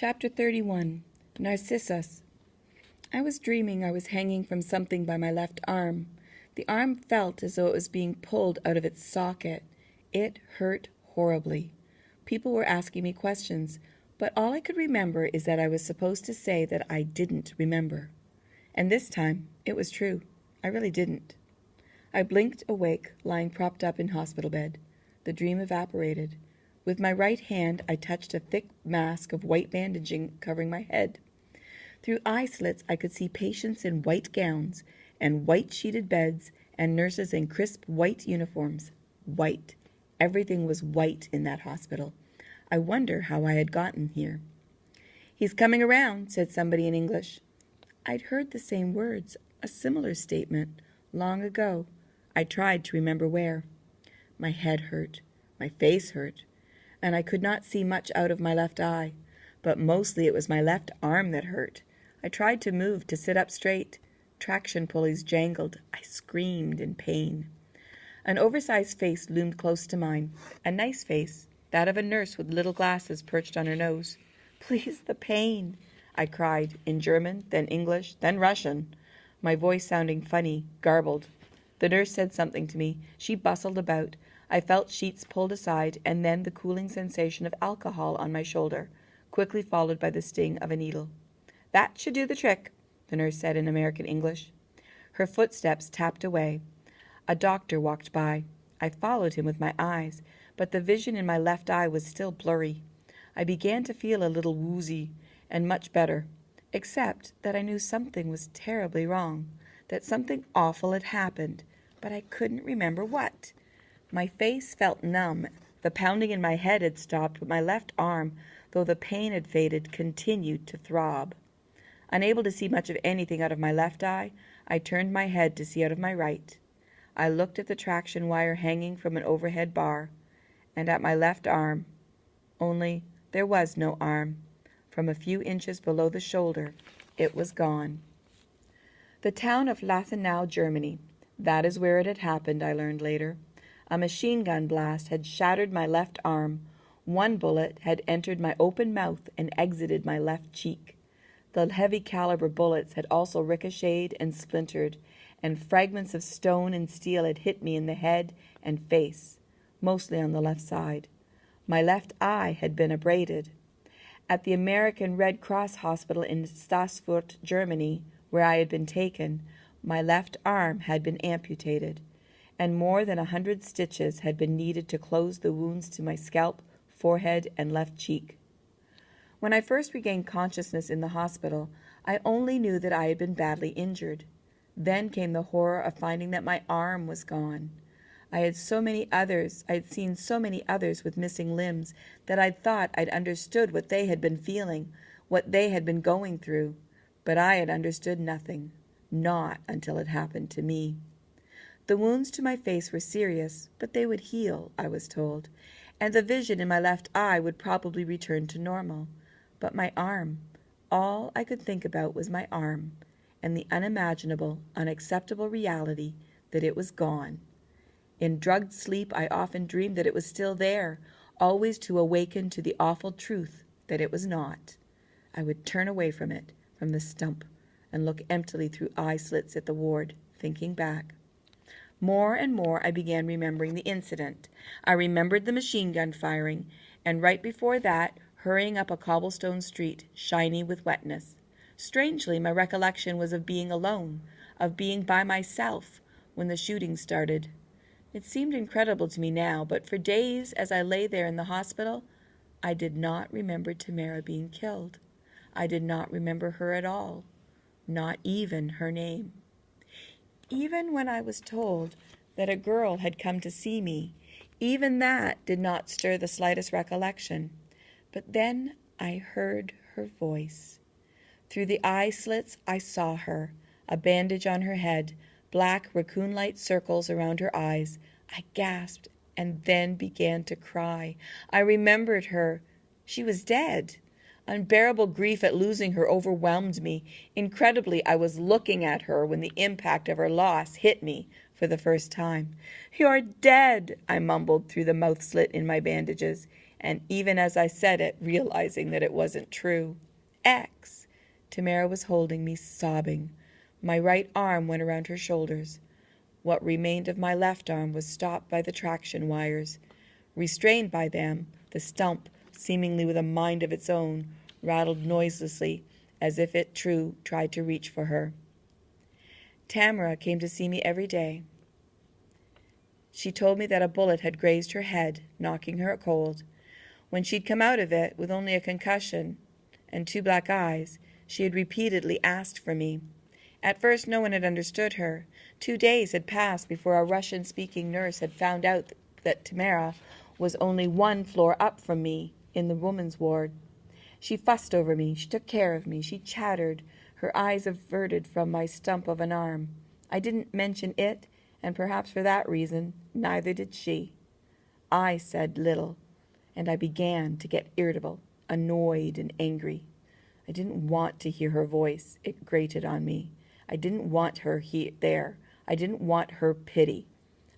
Chapter 31. Narcissus. I was dreaming I was hanging from something by my left arm. The arm felt as though it was being pulled out of its socket. It hurt horribly. People were asking me questions, but all I could remember is that I was supposed to say that I didn't remember. And this time, it was true. I really didn't. I blinked awake, lying propped up in hospital bed. The dream evaporated. With my right hand, I touched a thick mask of white bandaging covering my head. Through eye slits, I could see patients in white gowns and white-sheeted beds and nurses in crisp white uniforms. White. Everything was white in that hospital. I wonder how I had gotten here. "He's coming around," said somebody in English. I'd heard the same words, a similar statement, long ago. I tried to remember where. My head hurt. My face hurt. And I could not see much out of my left eye. But mostly it was my left arm that hurt. I tried to move, to sit up straight. Traction pulleys jangled. I screamed in pain. An oversized face loomed close to mine. A nice face, that of a nurse with little glasses perched on her nose. "Please, the pain," I cried, in German, then English, then Russian, my voice sounding funny, garbled. The nurse said something to me. She bustled about. I felt sheets pulled aside, and then the cooling sensation of alcohol on my shoulder, quickly followed by the sting of a needle. "That should do the trick," the nurse said in American English. Her footsteps tapped away. A doctor walked by. I followed him with my eyes, but the vision in my left eye was still blurry. I began to feel a little woozy, and much better, except that I knew something was terribly wrong, that something awful had happened, but I couldn't remember what. My face felt numb. The pounding in my head had stopped, but my left arm, though the pain had faded, continued to throb. Unable to see much of anything out of my left eye, I turned my head to see out of my right. I looked at the traction wire hanging from an overhead bar, and at my left arm. Only there was no arm. From a few inches below the shoulder, it was gone. The town of Lathenau, Germany. That is where it had happened, I learned later. A machine gun blast had shattered my left arm. One bullet had entered my open mouth and exited my left cheek. The heavy caliber bullets had also ricocheted and splintered, and fragments of stone and steel had hit me in the head and face, mostly on the left side. My left eye had been abraded. At the American Red Cross Hospital in Stassfurt, Germany, where I had been taken, my left arm had been amputated, and more than 100 stitches had been needed to close the wounds to my scalp, forehead, and left cheek. When I first regained consciousness in the hospital, I only knew that I had been badly injured. Then came the horror of finding that my arm was gone. I had seen so many others with missing limbs that I'd thought I'd understood what they had been feeling, what they had been going through. But I had understood nothing, not until it happened to me. The wounds to my face were serious, but they would heal, I was told, and the vision in my left eye would probably return to normal. But my arm, all I could think about was my arm, and the unimaginable, unacceptable reality that it was gone. In drugged sleep, I often dreamed that it was still there, always to awaken to the awful truth that it was not. I would turn away from it, from the stump, and look emptily through eye slits at the ward, thinking back. More and more I began remembering the incident. I remembered the machine gun firing, and right before that, hurrying up a cobblestone street, shiny with wetness. Strangely, my recollection was of being alone, of being by myself, when the shooting started. It seemed incredible to me now, but for days as I lay there in the hospital, I did not remember Tamara being killed. I did not remember her at all, not even her name. Even when I was told that a girl had come to see me, even that did not stir the slightest recollection. But then I heard her voice. Through the eye slits I saw her, a bandage on her head, black raccoon-like circles around her eyes. I gasped and then began to cry. I remembered her. She was dead. Unbearable grief at losing her overwhelmed me. Incredibly, I was looking at her when the impact of her loss hit me for the first time. "You're dead," I mumbled through the mouth slit in my bandages, and even as I said it, realizing that it wasn't true. X. Tamara was holding me, sobbing. My right arm went around her shoulders. What remained of my left arm was stopped by the traction wires. Restrained by them, the stump, seemingly with a mind of its own, rattled noiselessly, as if it, too, tried to reach for her. Tamara came to see me every day. She told me that a bullet had grazed her head, knocking her cold. When she'd come out of it with only a concussion and 2 black eyes, she had repeatedly asked for me. At first no one had understood her. 2 days had passed before a Russian-speaking nurse had found out that Tamara was only 1 floor up from me in the woman's ward. She fussed over me, she took care of me, she chattered, her eyes averted from my stump of an arm. I didn't mention it, and perhaps for that reason, neither did she. I said little, and I began to get irritable, annoyed and angry. I didn't want to hear her voice. It grated on me. I didn't want her there. I didn't want her pity.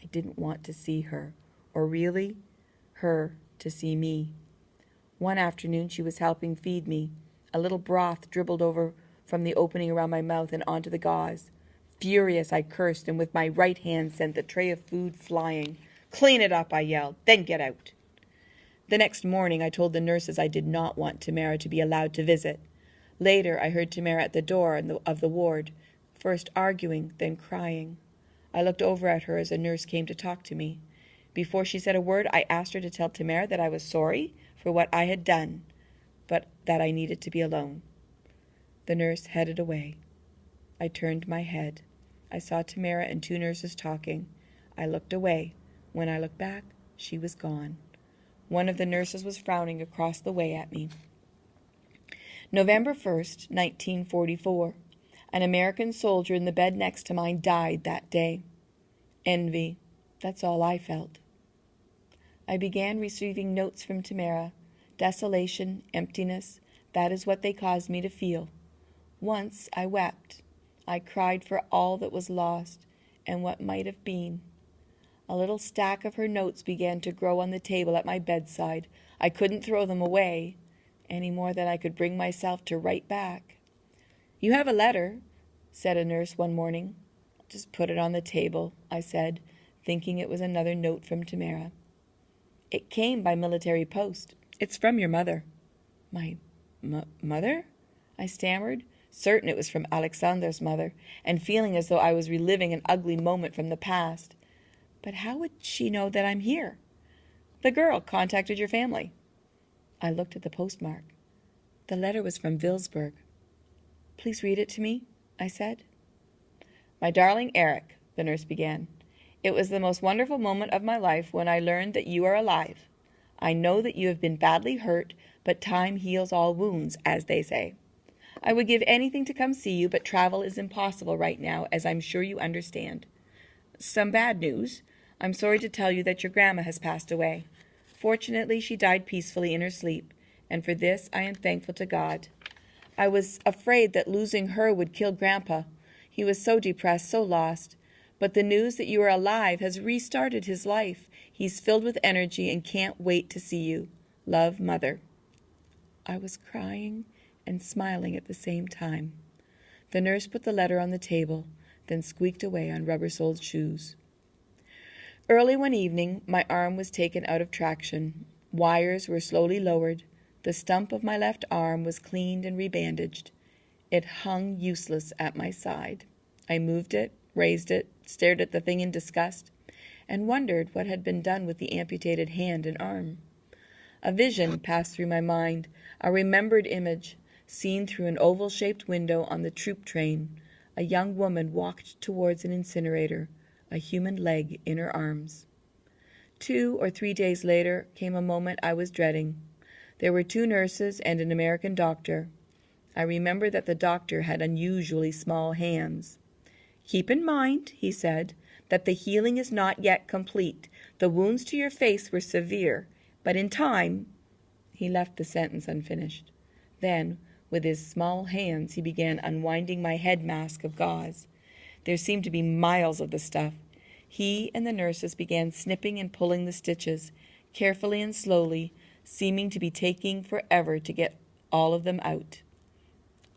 I didn't want to see her, or really, her to see me. One afternoon she was helping feed me. A little broth dribbled over from the opening around my mouth and onto the gauze. Furious, I cursed, and with my right hand sent the tray of food flying. "Clean it up," I yelled, "then get out." The next morning I told the nurses I did not want Tamara to be allowed to visit. Later I heard Tamara at the door of the ward, first arguing, then crying. I looked over at her as a nurse came to talk to me. Before she said a word, I asked her to tell Tamara that I was sorry for what I had done, but that I needed to be alone. The nurse headed away. I turned my head. I saw Tamara and 2 nurses talking. I looked away. When I looked back, she was gone. One of the nurses was frowning across the way at me. November 1st, 1944. An American soldier in the bed next to mine died that day. Envy. That's all I felt. I began receiving notes from Tamara. Desolation, emptiness, that is what they caused me to feel. Once I wept. I cried for all that was lost and what might have been. A little stack of her notes began to grow on the table at my bedside. I couldn't throw them away, any more than I could bring myself to write back. "You have a letter," said a nurse one morning. "Just put it on the table," I said, thinking it was another note from Tamara. "It came by military post. It's from your mother." "My mother?" I stammered, certain it was from Alexander's mother, and feeling as though I was reliving an ugly moment from the past. "But how would she know that I'm here?" "The girl contacted your family." I looked at the postmark. The letter was from Vilsburg. "Please read it to me," I said. "My darling Eric," the nurse began, "it was the most wonderful moment of my life when I learned that you are alive. I know that you have been badly hurt, but time heals all wounds, as they say. I would give anything to come see you, but travel is impossible right now, as I'm sure you understand. Some bad news. I'm sorry to tell you that your grandma has passed away. Fortunately, she died peacefully in her sleep, and for this I am thankful to God. I was afraid that losing her would kill Grandpa. He was so depressed, so lost. But the news that you are alive has restarted his life. He's filled with energy and can't wait to see you. Love, Mother." I was crying and smiling at the same time. The nurse put the letter on the table, then squeaked away on rubber-soled shoes. Early one evening, my arm was taken out of traction. Wires were slowly lowered. The stump of my left arm was cleaned and rebandaged. It hung useless at my side. I moved it, raised it, stared at the thing in disgust, and wondered what had been done with the amputated hand and arm. A vision passed through my mind, a remembered image, seen through an oval-shaped window on the troop train. A young woman walked towards an incinerator, a human leg in her arms. 2 or 3 days later came a moment I was dreading. There were 2 nurses and an American doctor. I remember that the doctor had unusually small hands. "Keep in mind," he said, "that the healing is not yet complete. The wounds to your face were severe, but in time—" He left the sentence unfinished. Then, with his small hands, he began unwinding my head mask of gauze. There seemed to be miles of the stuff. He and the nurses began snipping and pulling the stitches, carefully and slowly, seeming to be taking forever to get all of them out.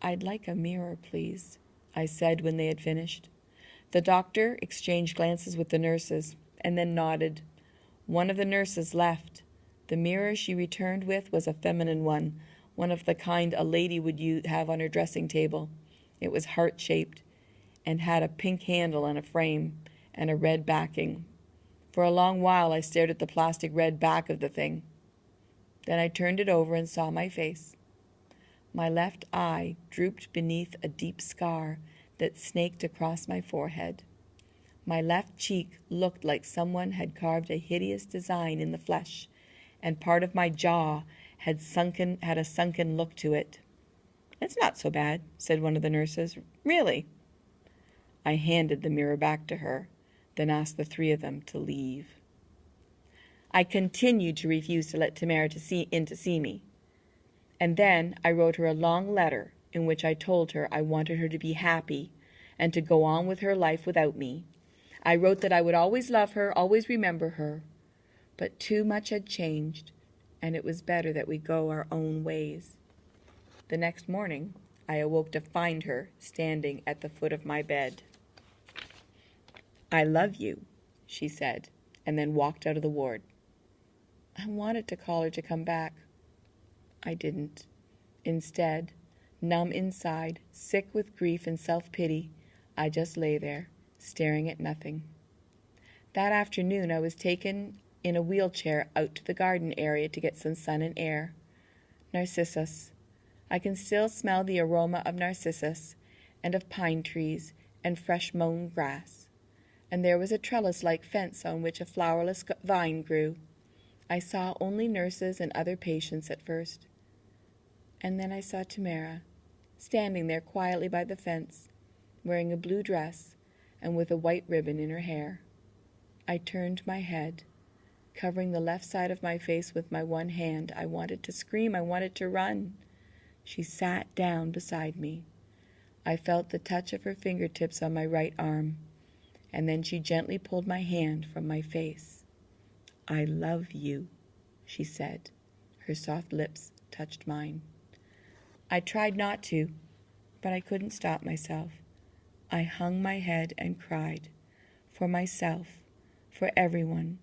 "I'd like a mirror, please," I said when they had finished. The doctor exchanged glances with the nurses and then nodded. One of the nurses left. The mirror she returned with was a feminine one of the kind a lady would have on her dressing table. It was heart-shaped and had a pink handle and a frame and a red backing. For a long while I stared at the plastic red back of the thing. Then I turned it over and saw my face. My left eye drooped beneath a deep scar that snaked across my forehead. My left cheek looked like someone had carved a hideous design in the flesh, and part of my jaw had a sunken look to it. "It's not so bad," said one of the nurses. "Really." I handed the mirror back to her, then asked the three of them to leave. I continued to refuse to let Tamara in to see me. And then I wrote her a long letter in which I told her I wanted her to be happy and to go on with her life without me. I wrote that I would always love her, always remember her. But too much had changed, and it was better that we go our own ways. The next morning, I awoke to find her standing at the foot of my bed. "I love you," she said, and then walked out of the ward. I wanted to call her to come back. I didn't. Instead, numb inside, sick with grief and self-pity, I just lay there, staring at nothing. That afternoon I was taken in a wheelchair out to the garden area to get some sun and air. Narcissus. I can still smell the aroma of narcissus and of pine trees and fresh mown grass. And there was a trellis-like fence on which a flowerless vine grew. I saw only nurses and other patients at first. And then I saw Tamara, standing there quietly by the fence, wearing a blue dress and with a white ribbon in her hair. I turned my head, covering the left side of my face with my one hand. I wanted to scream. I wanted to run. She sat down beside me. I felt the touch of her fingertips on my right arm, and then she gently pulled my hand from my face. "I love you," she said. Her soft lips touched mine. I tried not to, but I couldn't stop myself. I hung my head and cried, for myself, for everyone,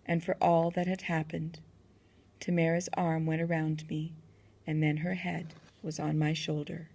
and for all that had happened. Tamara's arm went around me, and then her head was on my shoulder.